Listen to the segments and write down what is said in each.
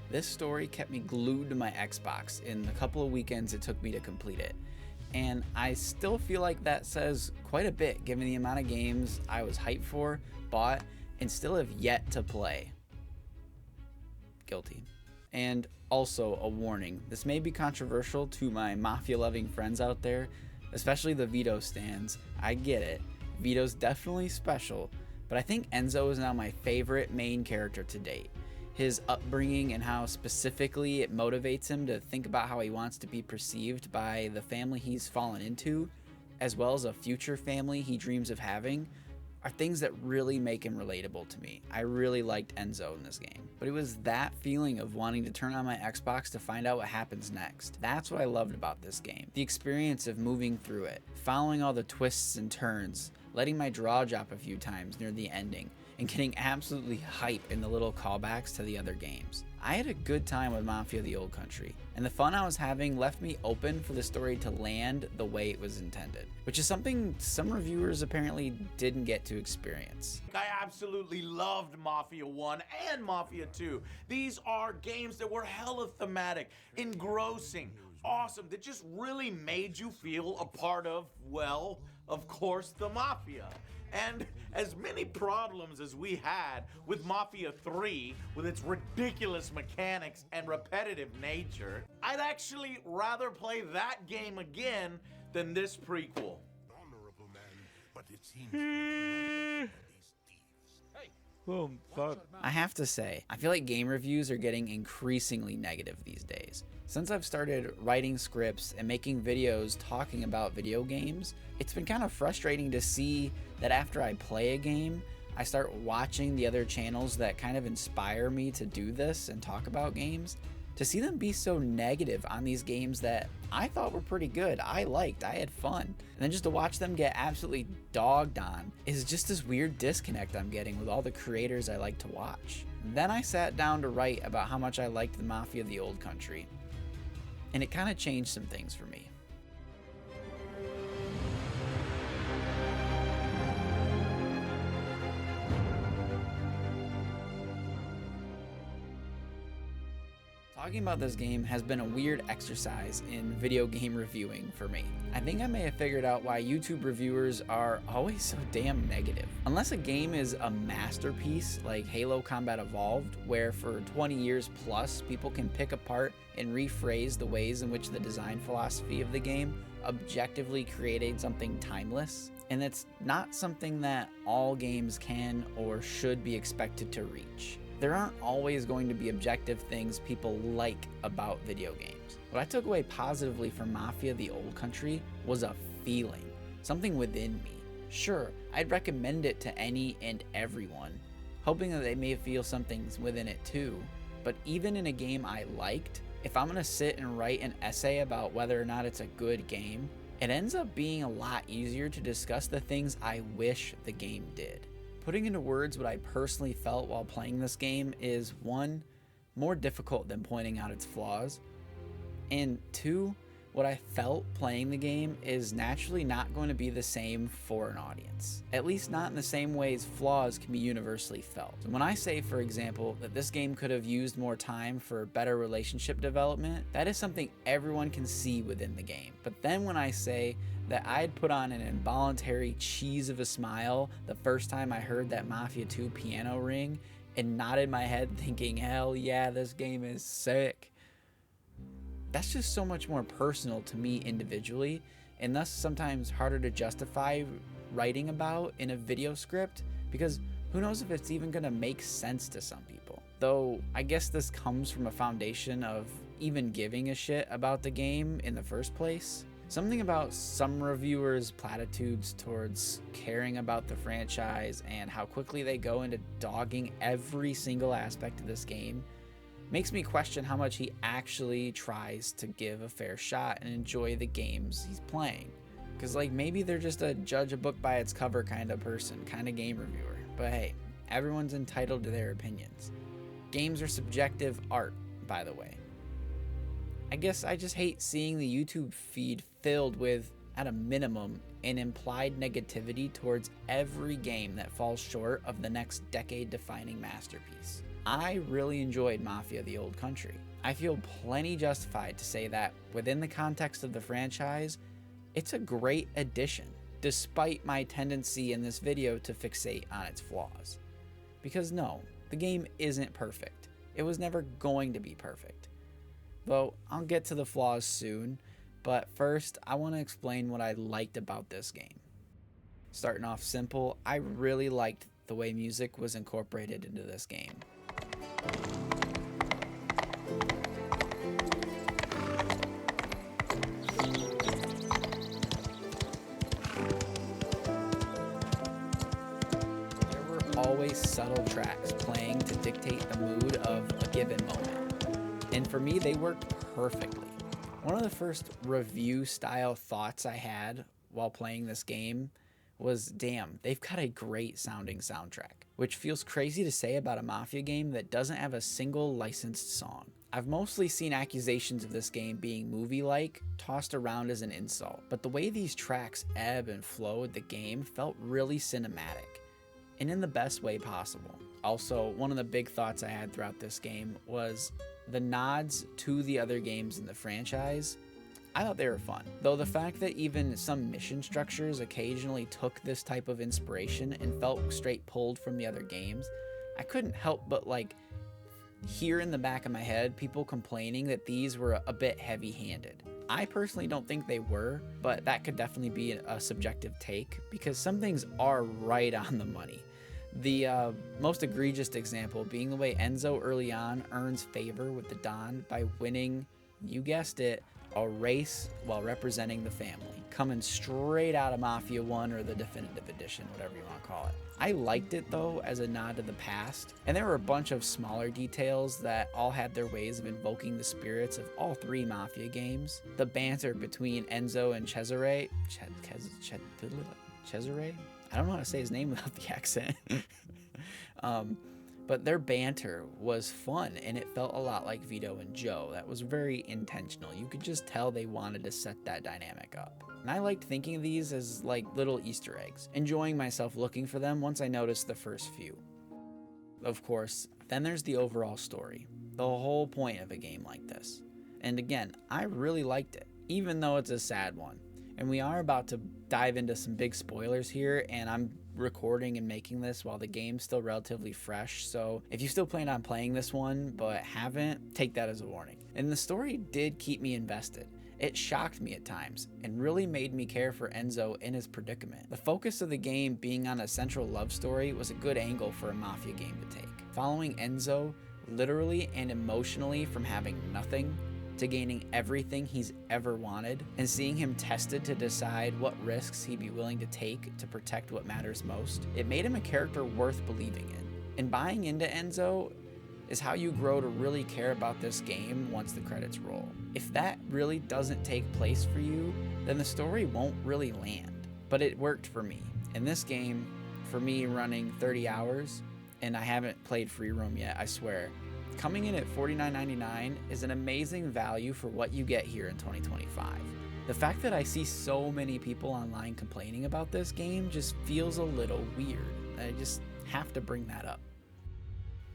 This story kept me glued to my Xbox in the couple of weekends it took me to complete it. And I still feel like that says quite a bit given the amount of games I was hyped for, bought, and still have yet to play. Guilty. And also a warning, this may be controversial to my Mafia loving friends out there, especially the Vito stans. I get it, Vito's definitely special, but I think Enzo is now my favorite main character to date. His upbringing and how specifically it motivates him to think about how he wants to be perceived by the family he's fallen into, as well as a future family he dreams of having, are things that really make him relatable to me. I really liked Enzo in this game, but it was that feeling of wanting to turn on my Xbox to find out what happens next. That's what I loved about this game. The experience of moving through it, following all the twists and turns, letting my jaw drop a few times near the ending, and getting absolutely hype in the little callbacks to the other games. I had a good time with Mafia the Old Country, and the fun I was having left me open for the story to land the way it was intended, which is something some reviewers apparently didn't get to experience. I absolutely loved Mafia 1 and Mafia 2. These are games that were hella thematic, engrossing, awesome, that just really made you feel a part of, well, of course, the Mafia. And as many problems as we had with Mafia 3, with its ridiculous mechanics and repetitive nature, I'd actually rather play that game again than this prequel. Honorable man, but it seems I have to say, I feel like game reviews are getting increasingly negative these days. Since I've started writing scripts and making videos talking about video games, it's been kind of frustrating to see that after I play a game, I start watching the other channels that kind of inspire me to do this and talk about games, to see them be so negative on these games that I thought were pretty good, I liked, I had fun, and then just to watch them get absolutely dogged on is just this weird disconnect I'm getting with all the creators I like to watch. Then I sat down to write about how much I liked the Mafia the Old Country, and it kind of changed some things for me. Talking about this game has been a weird exercise in video game reviewing for me. I think I may have figured out why YouTube reviewers are always so damn negative. Unless a game is a masterpiece like Halo Combat Evolved, where for 20 years plus people can pick apart and rephrase the ways in which the design philosophy of the game objectively created something timeless, and it's not something that all games can or should be expected to reach. There aren't always going to be objective things people like about video games. What I took away positively from Mafia the Old Country was a feeling, something within me. Sure, I'd recommend it to any and everyone, hoping that they may feel something within it too, but even in a game I liked, if I'm gonna sit and write an essay about whether or not it's a good game, it ends up being a lot easier to discuss the things I wish the game did. Putting into words what I personally felt while playing this game is 1, more difficult than pointing out its flaws, and 2, what I felt playing the game is naturally not going to be the same for an audience. At least not in the same ways flaws can be universally felt. When I say, for example, that this game could have used more time for better relationship development, that is something everyone can see within the game. But then when I say that I'd put on an involuntary cheese of a smile the first time I heard that Mafia 2 piano ring and nodded my head thinking, hell yeah, this game is sick, that's just so much more personal to me individually, and thus sometimes harder to justify writing about in a video script, because who knows if it's even gonna make sense to some people. Though I guess this comes from a foundation of even giving a shit about the game in the first place. Something about some reviewers' platitudes towards caring about the franchise and how quickly they go into dogging every single aspect of this game makes me question how much he actually tries to give a fair shot and enjoy the games he's playing. Cause like maybe they're just a judge a book by its cover kind of person, kind of game reviewer. But hey, everyone's entitled to their opinions. Games are subjective art, by the way. I guess I just hate seeing the YouTube feed filled with, at a minimum, an implied negativity towards every game that falls short of the next decade-defining masterpiece. I really enjoyed Mafia: The Old Country. I feel plenty justified to say that within the context of the franchise, it's a great addition, despite my tendency in this video to fixate on its flaws. Because no, the game isn't perfect. It was never going to be perfect. Though I'll get to the flaws soon, but first I want to explain what I liked about this game. Starting off simple, I really liked the way music was incorporated into this game. Always subtle tracks playing to dictate the mood of a given moment. And for me, they worked perfectly. One of the first review style thoughts I had while playing this game was, damn, they've got a great sounding soundtrack, which feels crazy to say about a Mafia game that doesn't have a single licensed song. I've mostly seen accusations of this game being movie-like tossed around as an insult, but the way these tracks ebb and flow with the game felt really cinematic, and in the best way possible. Also, one of the big thoughts I had throughout this game was the nods to the other games in the franchise. I thought they were fun, though the fact that even some mission structures occasionally took this type of inspiration and felt straight pulled from the other games, I couldn't help but hear in the back of my head people complaining that these were a bit heavy-handed. I personally don't think they were, but that could definitely be a subjective take, because some things are right on the money. The most egregious example being the way Enzo early on earns favor with the Don by winning, you guessed it, a race while representing the family, coming straight out of Mafia 1 or the Definitive Edition, whatever you want to call it. I liked it though as a nod to the past, and there were a bunch of smaller details that all had their ways of invoking the spirits of all three Mafia games. The banter between Enzo and Cesare, Cesare? I don't know how to say his name without the accent. But their banter was fun, and it felt a lot like Vito and Joe. That was very intentional. You could just tell they wanted to set that dynamic up. And I liked thinking of these as like little Easter eggs, enjoying myself looking for them once I noticed the first few. Of course, then there's the overall story, the whole point of a game like this. And again, I really liked it, even though it's a sad one. And we are about to dive into some big spoilers here, and I'm recording and making this while the game's still relatively fresh, so if you still plan on playing this one but haven't, take that as a warning. And the story did keep me invested. It shocked me at times and really made me care for Enzo in his predicament. The focus of the game being on a central love story was a good angle for a Mafia game to take. Following Enzo literally and emotionally from having nothing to gaining everything he's ever wanted, and seeing him tested to decide what risks he'd be willing to take to protect what matters most, it made him a character worth believing in. And buying into Enzo is how you grow to really care about this game once the credits roll. If that really doesn't take place for you, then the story won't really land. But it worked for me. In this game, for me running 30 hours, and I haven't played free roam yet, I swear, coming in at $49.99 is an amazing value for what you get here in 2025. The fact that I see so many people online complaining about this game just feels a little weird. I just have to bring that up.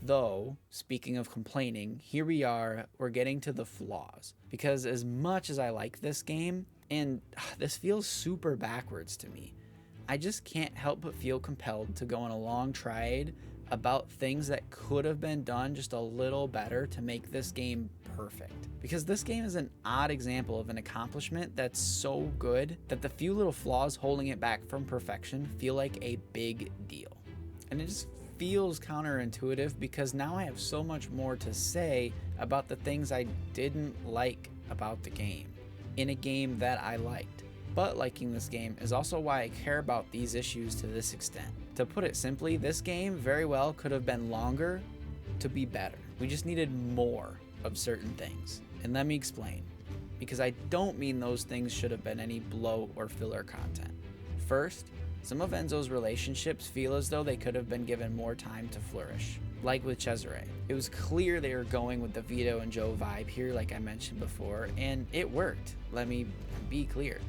Though, speaking of complaining, here we are, we're getting to the flaws. Because as much as I like this game, and this feels super backwards to me, I just can't help but feel compelled to go on a long tirade about things that could have been done just a little better to make this game perfect. Because this game is an odd example of an accomplishment that's so good that the few little flaws holding it back from perfection feel like a big deal. And it just feels counterintuitive because now I have so much more to say about the things I didn't like about the game in a game that I liked. But liking this game is also why I care about these issues to this extent. To put it simply, this game very well could have been longer to be better. We just needed more of certain things. And let me explain, because I don't mean those things should have been any bloat or filler content. First, some of Enzo's relationships feel as though they could have been given more time to flourish. Like with Cesare. It was clear they were going with the Vito and Joe vibe here, like I mentioned before, and it worked. Let me be clear.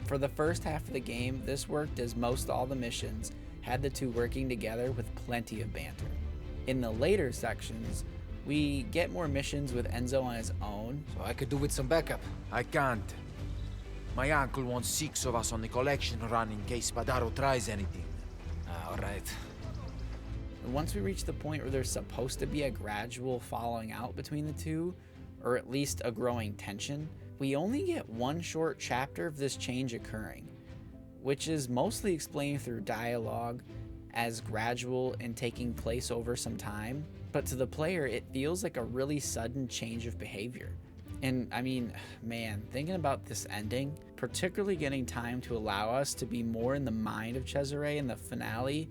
For the first half of the game, this worked as most all the missions had the two working together with plenty of banter. In the later sections, we get more missions with Enzo on his own. So I could do with some backup. I can't. My uncle wants 6 of us on the collection run in case Spadaro tries anything. Alright. Once we reach the point where there's supposed to be a gradual falling out between the two, or at least a growing tension, we only get one short chapter of this change occurring, which is mostly explained through dialogue as gradual and taking place over some time, but to the player it feels like a really sudden change of behavior. And I mean, man, thinking about this ending, particularly getting time to allow us to be more in the mind of Cesare in the finale,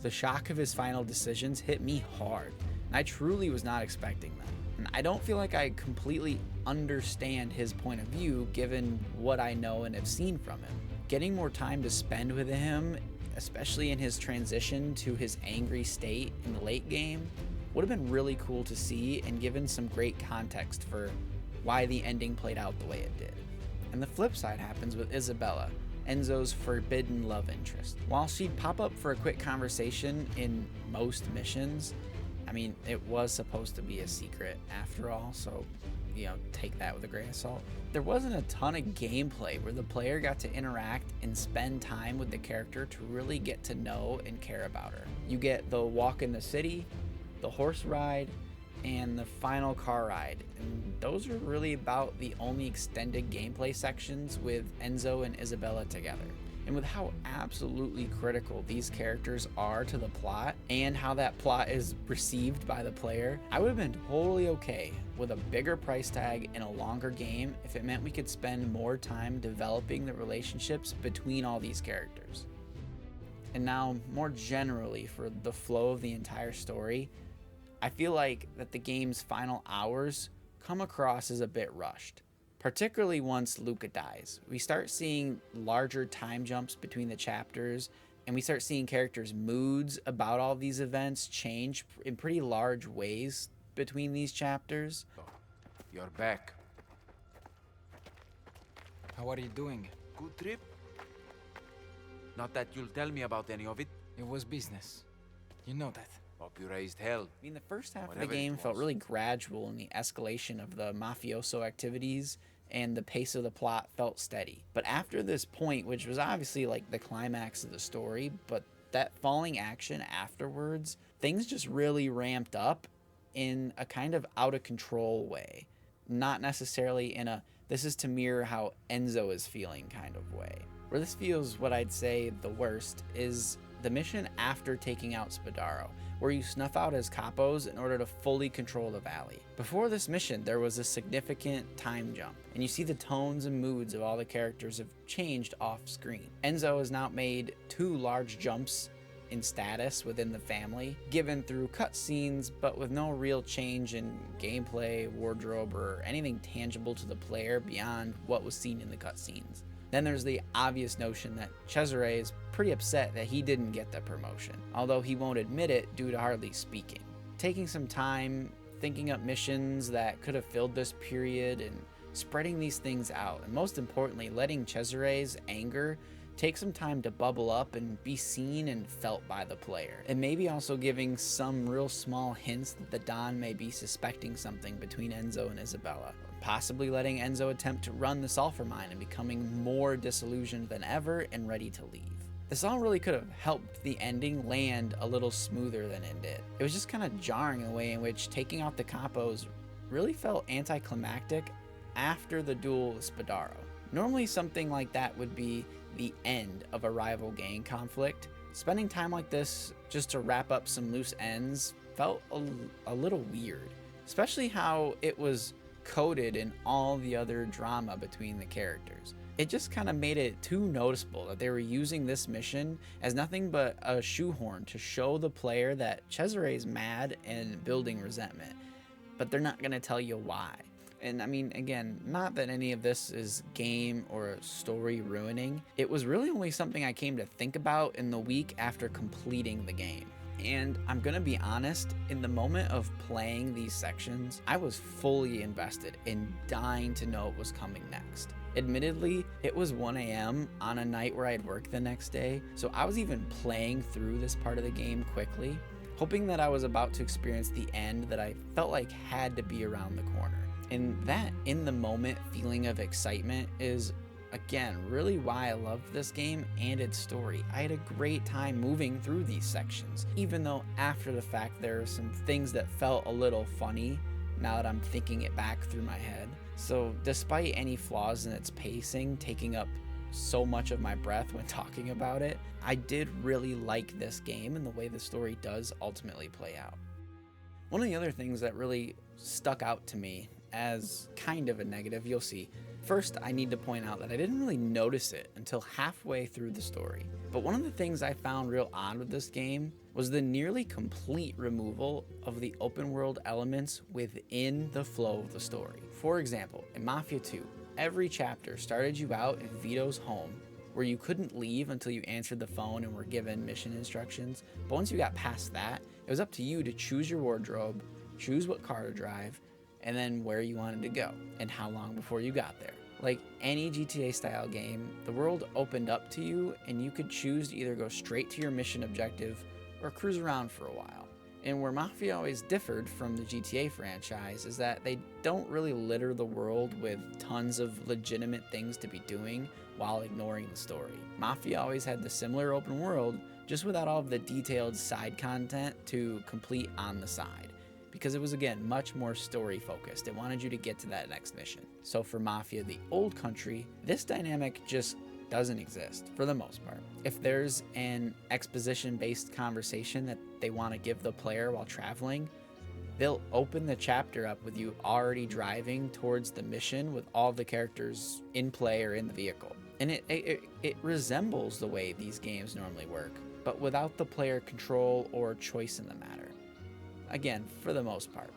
the shock of his final decisions hit me hard, and I truly was not expecting them. And I don't feel like I completely understand his point of view given what I know and have seen from him. Getting more time to spend with him, especially in his transition to his angry state in the late game, would have been really cool to see and given some great context for why the ending played out the way it did. And the flip side happens with Isabella, Enzo's forbidden love interest. While she'd pop up for a quick conversation in most missions, I mean, it was supposed to be a secret after all, so, you know, take that with a grain of salt. There wasn't a ton of gameplay where the player got to interact and spend time with the character to really get to know and care about her. You get the walk in the city, the horse ride, and the final car ride, and those are really about the only extended gameplay sections with Enzo and Isabella together. And with how absolutely critical these characters are to the plot and how that plot is received by the player, I would have been totally okay with a bigger price tag and a longer game if it meant we could spend more time developing the relationships between all these characters. And now, more generally, for the flow of the entire story, I feel like that the game's final hours come across as a bit rushed. Particularly once Luca dies. We start seeing larger time jumps between the chapters, and we start seeing characters' moods about all these events change in pretty large ways between these chapters. You're back. How are you doing? Good trip? Not that you'll tell me about any of it. It was business. You know that. Hope you raised hell. I mean, the first half of the Whatever it game felt was. really gradual in the escalation of the mafioso activities, and the pace of the plot felt steady. But after this point, which was obviously like the climax of the story, but that falling action afterwards, things just really ramped up in a kind of out of control way. Not necessarily in a, this is to mirror how Enzo is feeling kind of way. Where this feels what I'd say the worst is the mission after taking out Spadaro, where you snuff out his capos in order to fully control the valley. Before this mission, there was a significant time jump, and you see the tones and moods of all the characters have changed off screen. Enzo has now made 2 large jumps in status within the family, given through cutscenes, but with no real change in gameplay, wardrobe, or anything tangible to the player beyond what was seen in the cutscenes. Then there's the obvious notion that Cesare is pretty upset that he didn't get the promotion, although he won't admit it due to hardly speaking. Taking some time, thinking up missions that could have filled this period, and spreading these things out, and most importantly, letting Cesare's anger take some time to bubble up and be seen and felt by the player. And maybe also giving some real small hints that the Don may be suspecting something between Enzo and Isabella. Possibly letting Enzo attempt to run the sulfur mine and becoming more disillusioned than ever and ready to leave. This all really could have helped the ending land a little smoother than it did. It was just kind of jarring the way in which taking out the capos really felt anticlimactic after the duel with Spadaro. Normally something like that would be the end of a rival gang conflict. Spending time like this just to wrap up some loose ends felt a little weird, especially how it was coded in all the other drama between the characters. It just kind of made it too noticeable that they were using this mission as nothing but a shoehorn to show the player that Cesare is mad and building resentment, but they're not going to tell you why. And I mean, again, not that any of this is game or story ruining. It was really only something I came to think about in the week after completing the game. And I'm gonna be honest, in the moment of playing these sections, I was fully invested in dying to know what was coming next. Admittedly, it was 1 a.m. on a night where I'd work the next day, so I was even playing through this part of the game quickly. hoping that I was about to experience the end that I felt like had to be around the corner. And that in the moment feeling of excitement is, again, really why I loved this game and its story. I had a great time moving through these sections, even though after the fact there are some things that felt a little funny now that I'm thinking it back through my head. So despite any flaws in its pacing taking up so much of my breath when talking about it, I did really like this game and the way the story does ultimately play out. One of the other things that really stuck out to me as kind of a negative, you'll see. First, I need to point out that I didn't really notice it until halfway through the story. But one of the things I found real odd with this game was the nearly complete removal of the open world elements within the flow of the story. For example, in Mafia 2, every chapter started you out in Vito's home, where you couldn't leave until you answered the phone and were given mission instructions. But once you got past that, it was up to you to choose your wardrobe, choose what car to drive, and then where you wanted to go, and how long before you got there. Like any GTA style game, the world opened up to you and you could choose to either go straight to your mission objective or cruise around for a while. And where Mafia always differed from the GTA franchise is that they don't really litter the world with tons of legitimate things to be doing while ignoring the story. Mafia always had the similar open world, just without all of the detailed side content to complete on the side. Because it was, again, much more story focused. It wanted you to get to that next mission. So for Mafia, the old country, this dynamic just doesn't exist for the most part. If there's an exposition-based conversation that they want to give the player while traveling, they'll open the chapter up with you already driving towards the mission with all the characters in play or in the vehicle. And it resembles the way these games normally work, but without the player control or choice in the matter. Again, for the most part.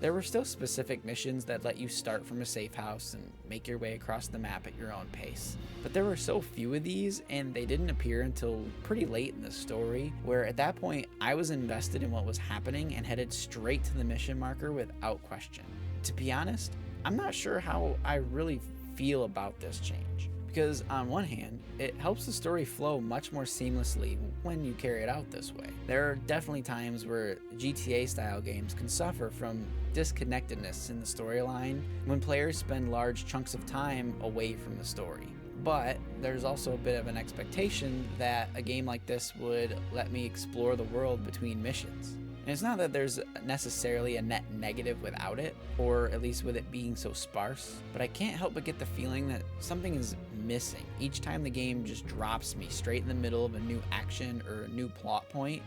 There were still specific missions that let you start from a safe house and make your way across the map at your own pace. But there were so few of these, and they didn't appear until pretty late in the story, where at that point I was invested in what was happening and headed straight to the mission marker without question. To be honest, I'm not sure how I really feel about this change. Because on one hand, it helps the story flow much more seamlessly when you carry it out this way. There are definitely times where GTA style games can suffer from disconnectedness in the storyline when players spend large chunks of time away from the story. But there's also a bit of an expectation that a game like this would let me explore the world between missions. And it's not that there's necessarily a net negative without it, or at least with it being so sparse, but I can't help but get the feeling that something is missing each time the game just drops me straight in the middle of a new action or a new plot point,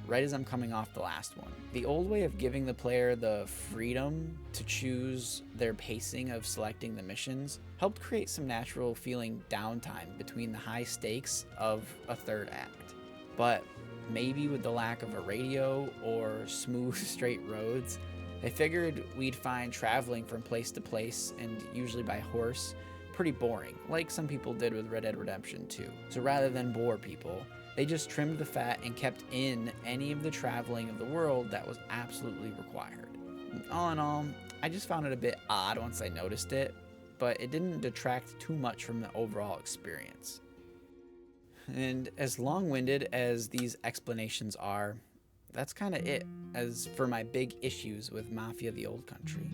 right as I'm coming off the last one. The old way of giving the player the freedom to choose their pacing of selecting the missions helped create some natural feeling downtime between the high stakes of a third act. But maybe with the lack of a radio or smooth straight roads, they figured we'd find traveling from place to place, and usually by horse, pretty boring, like some people did with Red Dead Redemption 2. So rather than bore people, they just trimmed the fat and kept in any of the traveling of the world that was absolutely required. All in all, I just found it a bit odd once I noticed it, but it didn't detract too much from the overall experience. And as long-winded as these explanations are, that's kind of it as for my big issues with Mafia the Old Country.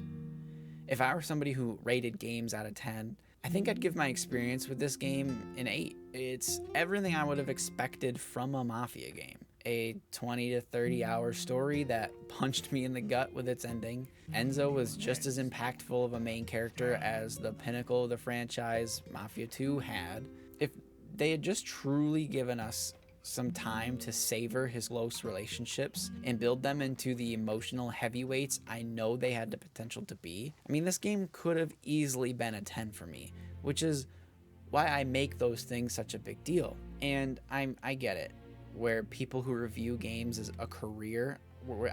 If I were somebody who rated games out of 10, I think I'd give my experience with this game an 8. It's everything I would have expected from a Mafia game. A 20 to 30 hour story that punched me in the gut with its ending. Enzo was just as impactful of a main character as the pinnacle of the franchise Mafia 2 had. If they had just truly given us some time to savor his close relationships and build them into the emotional heavyweights I know they had the potential to be, I mean, this game could have easily been a 10 for me, which is why I make those things such a big deal. And I get it, where people who review games as a career,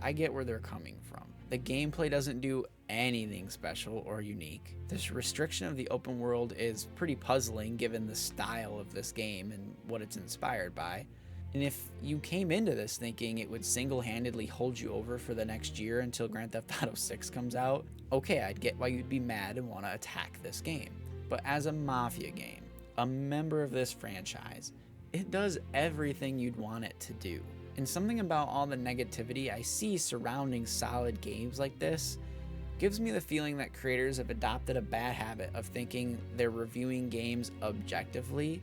I get where they're coming from. The gameplay doesn't do anything special or unique. This restriction of the open world is pretty puzzling given the style of this game and what it's inspired by. And if you came into this thinking it would single-handedly hold you over for the next year until Grand Theft Auto 6 comes out, okay, I'd get why you'd be mad and want to attack this game. But as a Mafia game, a member of this franchise, it does everything you'd want it to do. And something about all the negativity I see surrounding solid games like this gives me the feeling that creators have adopted a bad habit of thinking they're reviewing games objectively,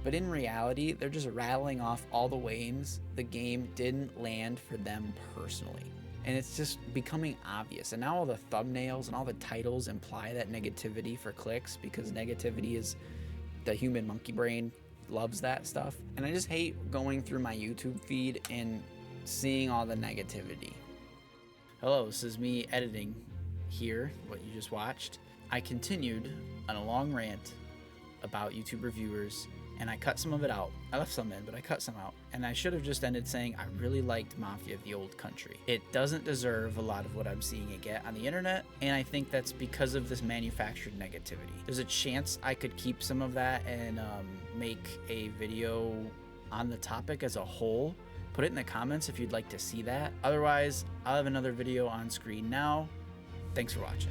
but in reality, they're just rattling off all the ways the game didn't land for them personally. And it's just becoming obvious. And now all the thumbnails and all the titles imply that negativity for clicks, because negativity is the human monkey brain loves that stuff. And I just hate going through my YouTube feed and seeing all the negativity. Hello, this is me editing here, what you just watched. I continued on a long rant about YouTube reviewers, and I cut some of it out. I left some in, but I cut some out. And I should have just ended saying I really liked Mafia: The Old Country. It doesn't deserve a lot of what I'm seeing it get on the internet, and I think that's because of this manufactured negativity. There's a chance I could keep some of that and make a video on the topic as a whole. Put it in the comments if you'd like to see that. Otherwise, I'll have another video on screen now. Thanks for watching.